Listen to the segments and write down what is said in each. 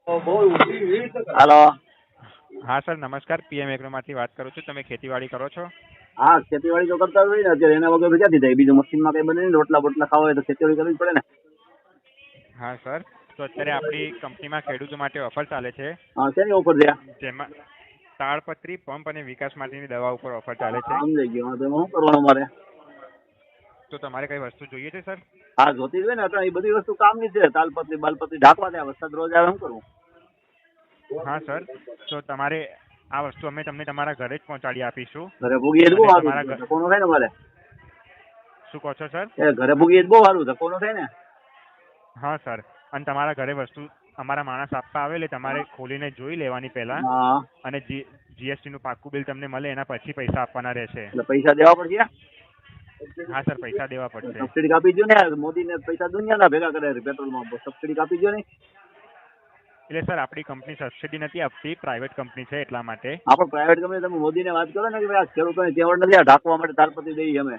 હાલો. હા સર નમસ્કાર, પીએમ એગ્રોમાંથી વાત કરું છું. તમે ખેતીવાડી કરો છો? હા, ખેતીવાડી તો કરતા હોય ને અત્યારે, એના વગર તો ક્યાંથી થાય? બીજું મશીનમાં કઈ બને નહીં, રોટલા બોટલા ખાવા હોય તો ખેતીવાડી કરવી જ પડે ને. હા સર, તો અત્યારે આપણી કંપનીમાં ખેડૂતો માટે ઓફર ચાલે છે, હા, શેની ઓફર છે? જેમાં તાળપત્રી, પંપ અને વિકાસ માટેની દવા ઉપર ઓફર ચાલે છે. સમજાઈ ગયો. હા, તો એમાં શું કરવાનું મારે? તો તમારે કઈ વસ્તુ જોઈએ છે સર? હા, જોતી જ હોય ને. અત્યારે એ બધી વસ્તુ કામની છે. તાલપત્રી બાલપત્રી ઢાંકવા દે, વરસાદ રોજ આવે, શું કરવું? હા સર, તો તમારે આ વસ્તુ અમે તમને તમારા ઘરે જ પહોંચાડી આપીશું. ઘરે ભૂગીએ જ બહુ અને સારું તમારા છે. ધક્કો નો થાય ને મારે? શું કહો છો સર? એ ઘરે ભૂગીએ જ બહુ સારું, ધક્કો નો થાય ને? હા સર, અને તમારા ઘરે વસ્તુ અમારા માણસ આપવા આવે એટલે તમારે ખોલીને જોઈ લેવાની પહેલા, હા, અને જીએસટી નું પાક્કું બિલ તમને મળે એના પછી પૈસા આપવાના રહેશે. એટલે પૈસા દેવા પડશે? હા સર, પૈસા દેવા પડશે. સબસિડી કાપી દો ને. મોદીને પૈસા દુનિયાના ભેગા કરે પેટ્રોલમાં, સબસિડી કાપી દો ને. એટલે સર આપણી કંપની સબસિડી નથી આપતી, પ્રાઇવેટ કંપની છે એટલા માટે. આપણે પ્રાઇવેટ કંપની, તમે મોદીને વાત કરો ને કે ભાઈ આ ખેડૂતોને તેવડ નથી, આ ઢાંકવા માટે તાલપત્રી દઈએ અમે.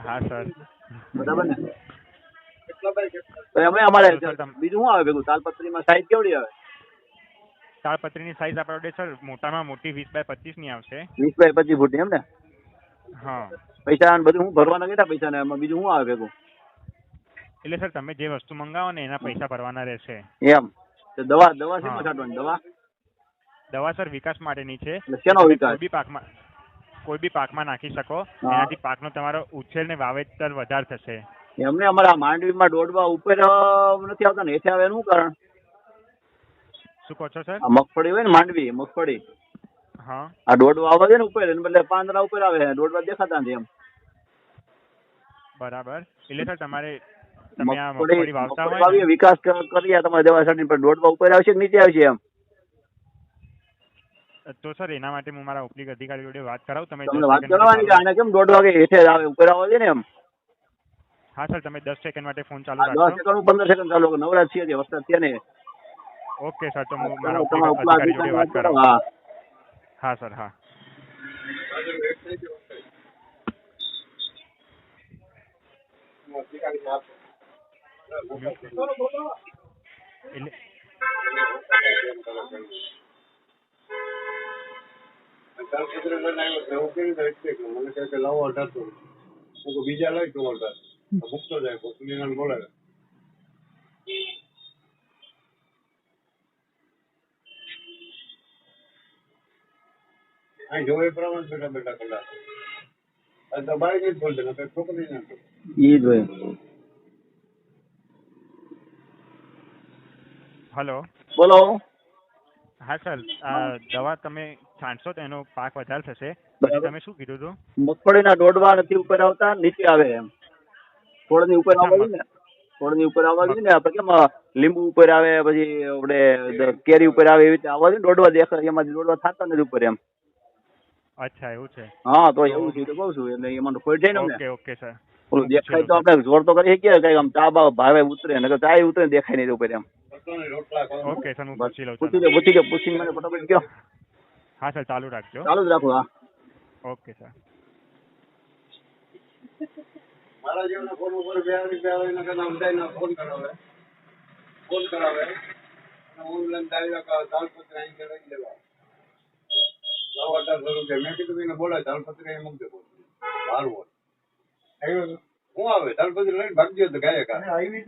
હા સર. બરાબર ને? તો અમે અમારે તો સર બીજું શું આવે ભેગું? તાલપત્રીમાં સાઈઝ કેવડી આવે? તાળપત્રીની સાઇઝ આપણે સર મોટામાં મોટી 20 બાય 25 ની આવશે. 20 બાય 25 ફૂટની એમ ને? હા. પૈસા ને બધું હું ભરવાના કેટલા પૈસા ને એમાં બીજું શું આવે ભેગું? એટલે સર તમે જે વસ્તુ મંગાવો ને એના પૈસા ભરવાના રહેશે. એમ? તો દવા દવા શેમાં છાંટવાની? દવા દવા સર વિકાસ માટેની છે. એટલે શેનો વિકાસ? કોઈ બી પાકમાં નાખી શકો. હા. એનાથી પાકનો તમારો ઉછેર ને વાવેતર વધારે થશે. એમને અમારા માંડવીમાં દોડવા ઉપર નથી આવતા ને, હેઠે આવે એનું શું કારણ? શું કહો છો સર? આ મગફળી હોય ને, માંડવી મગફળી, હા. આ દોડવા આવે છે ને ઉપર, એને બદલે પાંદડા ઉપર આવે, દોડવા દેખાતા નથી એમ. બરાબર. એટલે સર તમે આ મગફળી મગફળી વાવતા હોય વાવીએ, ને, વિકાસ કરીએ તમારે દવા છાંટીને, પણ દોડવા ઉપર આવશે કે નીચે આવશે એમ? તો સર એના માટે હું મારા ઉપલી અધિકારી જોડે વાત કરાવું. તમે તમને 10 વાત સેકન્ડ કરવાની કે માટે આને કેમ દોડવા કે હેઠે આવે, ઉપર આવવા દે ને એમ? હા સર, તમે 10 સેકન્ડ માટે ફોન ચાલુ આ 10 રાખજો. સેકન્ડ 15 સેકન્ડ ચાલુ, નવરાજ છીએ વરસાદ છે ને. ઓકે સર, તો હું મારા તમારા ઉપલી ઉપલા અધિકારી જોડે વાત કરો. કરાવું. હા. હા સર, હા. એટલે બીજા લઈ તો મૂકતો જાય બોલે અહીં જો એ પ્રમાણે બેઠા બેઠા કલાક તો બાઈ જ બોલશે ને છોકરી ના ઈ જ હોય. હલો. બોલો. હા સર, દવા તમે છાંટશો તો એનો પાક વધારે થશે. પછી બરાબર. તમે શું કીધું હતું? મગફળીના દોડવા નથી ઉપર આવતા, નીચે આવે એમ. છોડની ઉપર અચ્છા, આવવા જોઈએ ને, છોડની ઉપર આવવા જોઈએ ને. આપણે કેમ લીંબુ ઉપર આવે, પછી આપણે કેરી ઉપર આવે, એવી રીતે આવવા જોઈએ. દોડવા દેખાય એમાંથી દોડવા થતા નથી ઉપર એમ. અચ્છા, એવું છે. હા, તો એવું છે તો કહું છું, એટલે એમાં તો કોઈ જાય ને અમને. ઓકે ઓકે સર, ઓલું હું પૂછી દેખાય લઉં તો સર. આપણે જોર તો કરી શકીએ કઈ આમ ચા બા ભાવે ઉતરે ને, ચા ઉતરે ને દેખાય નહીં ઉપર એમ. ઓકે સર, હું પૂછી લઉં. પૂછી ચાલો. લો પૂછી લો, પૂછીને મને ફટાફટ કહો. હા સર, ચાલુ રાખજો. ચાલુ જ રાખો. હા. Okay sir. મારા જેવના ફોન ઉપર બે રૂપિયા આવે એના કરતા ઉડાઈને ફોન કરાવે ઓનલાઈન તાલપત્ર અહીં લઈ લેવા 1800 રૂપિયા. મેં કીધું એને બોલાય તાલપત્ર અહીં મૂકજો સારું હોય. હું આવે તાલપત્ર લઈને ભાગજો તો ગાયક આવી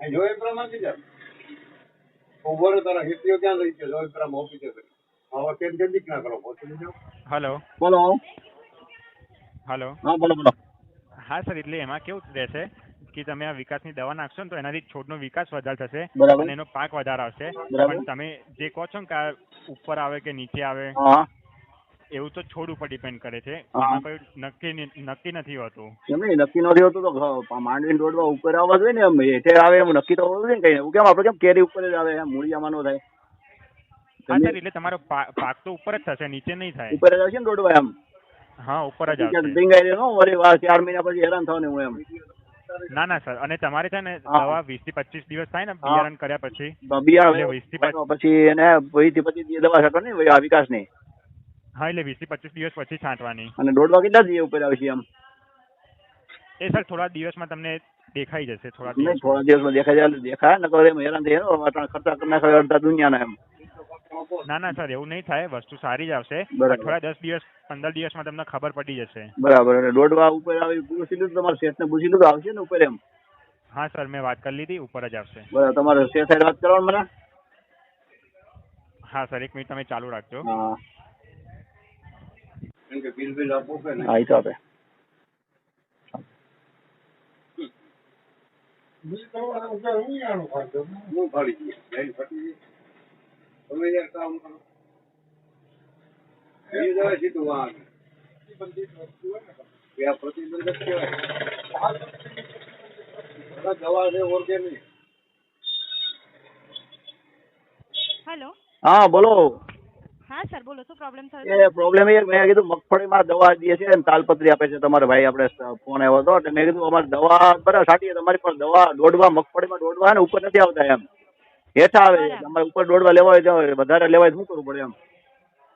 જો એ પ્રમાણે જ ઉભો રહે. તારા હિસ્ટ્રીઓ ક્યાં લઈ ગયો? જો એ પ્રમાણે ઓફિસે આવા કેમ કેમ ના કરો પહોંચી જાઓ. હલો. બોલો. હલો. હા, બોલો બોલો. હા સર, એટલે એમાં કેવું રહેશે કે તમે આ વિકાસની દવા નાખશો ને તો એનાથી છોડનો વિકાસ વધારે થશે બરાબર. અને એનો પાક વધારે આવશે. બરાબર. પણ તમે જે કહો છો ને કે આ ઉપર આવે કે નીચે આવે, હા. એવું તો છોડ ઉપર ડિપેન્ડ કરે છે. હા. એમાં કોઈ નક્કી નથી હોતું. એમ નહીં, નક્કી નથી હોતું તો માંડવીને દોડવા ઉપર આવવા જોઈએ ને. એમ હેઠે આવે એમ નક્કી તો હોવું જોઈએ ને. કઈ એવું કેમ આપણે કેમ કેરી ઉપર જ આવે, મૂળિયામાં નો થાય? હા સર, એટલે તમારો પાક તો ઉપર જ થશે, નીચે નહીં થાય. ઉપર જ આવશે ને દોડવા એમ. હા, ઉપર જ આવશે. ભીંગાઈ નો વળી 4 મહિના પછી હેરાન થવાનું હું એમ. ના ના સર, અને તમારે છે ને હા. દવા 20 થી 25 દિવસ થાય ને હા. બિયારણ કર્યા પછી, બિયારણ એટલે 20 થી 25 પછી એને 20 થી 25 દવા છાંટવાની ને આ વિકાસ નહીં. હા, એટલે 20 થી 25 દિવસ પછી છાંટવાની. અને દોડવા કેટલા દિવસ ઉપર આવશે એમ? એ સર થોડા દિવસમાં તમને દેખાઈ જશે થોડા નહીં દિવસ. થોડા દિવસમાં દેખાય જાય એટલે દેખાય ને તો એમ હેરાન થઈ ખર્ચા કરી નાખે અડધા દુનિયાના એમ. ના ના સર એવું નહીં થાય, વસ્તુ સારી જ આવશે. બરાબર. અઠવાડિયા 10 દિવસ 15 દિવસમાં તમને ખબર પડી જશે. બરાબર. એટલે દોડવા ઉપર આવી પૂછી લીધું તમારા શેઠને પૂછી લીધું આવશે ને ઉપર એમ. હા સર મેં વાત કરી લીધી, ઉપર જ આવશે. બરાબર. તમારે શેઠ સાથે વાત કરવાનું મને. હા સર 1 મિનિટ તમે ચાલુ રાખજો. હા કેમ કે બિલ આપો કે ને હા એ તો આપે. બિલ કરવાનું છે હું આનું ખાતો હું ફાડી ગઈ લાઈન ફટી ગઈ તમે યાર કામ કરો એ જવા સીધું વાં કે આ પ્રતિબંધક કહેવાય દવા છે ઓર્ગેનિક. હેલો. હા બોલો. હા સર બોલો, શું પ્રોબ્લેમ થયો? એ પ્રોબ્લેમ એ મેં કીધું મગફળીમાં દવા દે છે ને તાલપત્રી આપે છે તમારા ભાઈ આપણે ફોન આવ્યો હતો એટલે મેં કીધું અમારે દવા બરાબર છાંટીએ તમારી પણ દવા દોડવા મગફળીમાં દોડવા ને ઉપર નથી આવતા એમ હેઠા આવે છે. તમારે ઉપર દોડવા લેવા હોય તો વધારે લેવાય શું કરવું પડે એમ.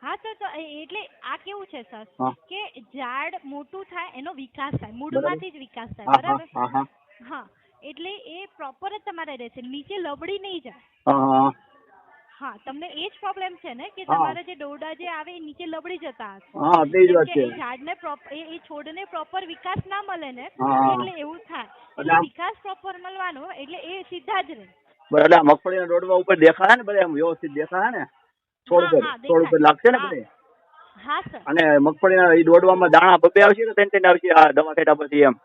હા સર તો એટલે આ કેવું છે સર હા. કે ઝાડ મોટું થાય એનો વિકાસ થાય, મૂળમાંથી જ વિકાસ થાય, હા બરાબર? હા હા હા એટલે એ પ્રોપર જ તમારે રહેશે, નીચે લબડી નહીં જાય. હા હા તમને એ જ પ્રોબ્લેમ છે ને કે હા. તમારા જે દોરડા જે આવે એ નીચે લબડી જતા હશે. હા તે જ કેમ વાત કે છે. એ ઝાડને એ છોડને પ્રોપર વિકાસ ના મળે ને હા. એટલે એવું થાય. એટલે એટલે આમ- વિકાસ પ્રોપર મળવાનો એટલે એ સીધા જ રહે. બરાબર. એટલે આ મગફળીના દોડવા ઉપર દેખાય ને બધા એમ વ્યવસ્થિત દેખાય ને છોડ ઉપર હા, છોડ ઉપર દેખાય. લાગશે ને હા. બધે. હા સર. અને મગફળીના એ દોડવામાં દાણા બબે આવશે કે ત્રણ આવશે આ દવા છાંટ્યા પછી એમ.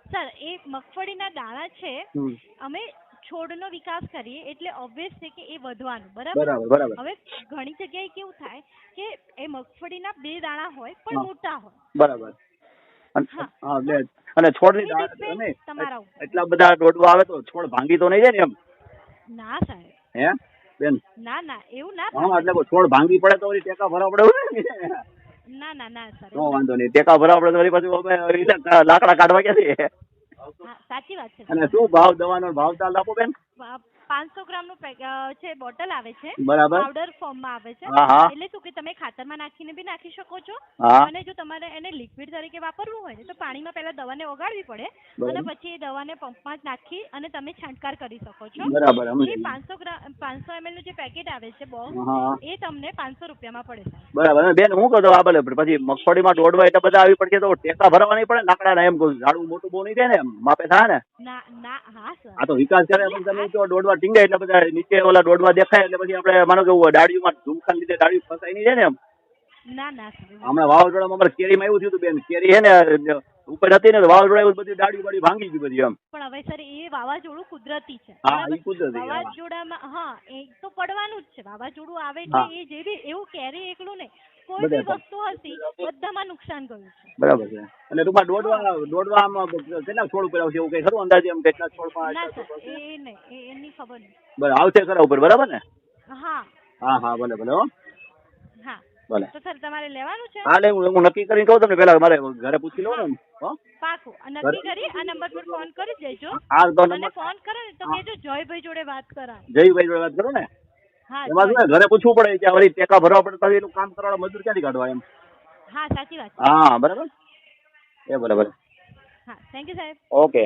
સર એ મગફળીના દાણા છે હમ. અમે છોડનો વિકાસ કરીએ એટલે ઓબ્વિયસ છે કે એ વધવાનું, બરાબર? બરાબર બરાબર હવે ઘણી જગ્યાએ કેવું થાય કે એ મગફળીના 2 દાણા હોય હા. પણ મોટા હોય. બરાબર. હા. હા અને છોડની એ depend અને તમારા ઉપર. એટલા બધા દોડવા આવે તો છોડ ભાંગી તો નહીં જાય ને એમ. ના સાહેબ, હે બેન. ના ના એવું ના હા થાય. એટલે કોઈ છોડ ભાંગી પડે તો વળી ટેકા ભરવા પડે ને. ના ના ના સર. નો વાંધો નહીં. ટેકા ભરવા પડે તો વળી પાછું અમે રીતે લાકડા કાઢવા ક્યાંથી. હા સાચી વાત છે. અને શું ભાવ દવાનો ભાવ ચાલ આપો બેન. 500 ગ્રામનું છે બોટલ આવે છે, બરાબર. પાવડર ફોર્મમાં આવે છે. હા, હા. એટલે શું કે તમે ખાતરમાં નાખીને બી નાખી શકો છો હા. અને જો તમારે એને લિક્વિડ તરીકે વાપરવું હોય ને તો પાણીમાં પહેલા દવાને ઓગાળવી પડે બરાબર. અને પછી એ દવાને પંપમાં જ નાખી અને તમે છંટકાર કરી શકો છો. બરાબર એ સમજી. 500 ml નું જે પેકેટ આવે છે બોક્સ, હા એ તમને 500 રૂપિયામાં પડે સાહેબ. બરાબર. અને બેન હું કહું આ ભલે પછી મગફળીમાં દોડવા એટલે બધા આવી પડશે તો ટેકા ભરવા નહીં પડે લાકડા એમ કહું ઝાડું મોટું બહુ નહીં થાય ને એમ માપે થાય ને. ના ના હા સર. આ તો વિકાસ કરે પણ તમે તો દોડવા ટીંગાય એટલે બધા નીચે ઓલા દોડવા દેખાય એટલે પછી આપણે માનો કે ડાળીઓમાં ઝુમખાન લીધે ડાળી ફસાઈ નહીં જાય ને એમ. ના ના સર. હમણાં વાવાઝોડામાં અમારે કેરીમાં એવું થયું હતું બેન. કેરી છે ને ઉપર હતી ને તો વાવાઝોડા એવું બધી ડાળી વાળી ભાંગી ગઈ બધી એમ. પણ હવે સર એ વાવાઝોડું કુદરતી છે, હા બરાબર? એ કુદરતી. હા. વાવાઝોડામાં હા એ તો પડવાનું જ છે. વાવાઝોડું આવે હા. એટલે એ જે બી એવું કેરી એકલું નહીં, કોઈ બધે બી પણ. વસ્તુ હશે બધામાં નુકસાન કર્યું છે. બરાબર છે. અને ટૂંકમાં દોડવા આમાં કેટલા છોડ ઉપર આવશે એવું કઈ ખરું અંદાજે એમ કેટલા છોડ ના સર એ નહીં, એની ખબર નહીં. બરાબર આવશે ખરા ઉપર બરાબર ને. હા હા હા ભલે ભલે હો હા. ભલે. તો સર તમારે લેવાનું છે? હા એટલે હું નક્કી કરીને કહું તમને પેલા મારે ઘરે પૂછી લઉં ને હો. પાકું. નક્કી કરી આ નંબર પર ફોન કરી દેજો હા તો અને નંબર ફોન કરે ને તો કહેજો જયભાઈ જોડે વાત કરાય. જયભાઈ જોડે વાત કરો ને. હા એમાં શું ને ઘરે પૂછવું પડે કે વળી ટેકા ભરવા પડે તો એનું કામ કરવાના મજૂર ક્યાંથી કાઢવા એમ. હા સાચી વાત છે. હા બરાબર એ બરાબર. હા થેન્ક યુ સાહેબ. ઓકે.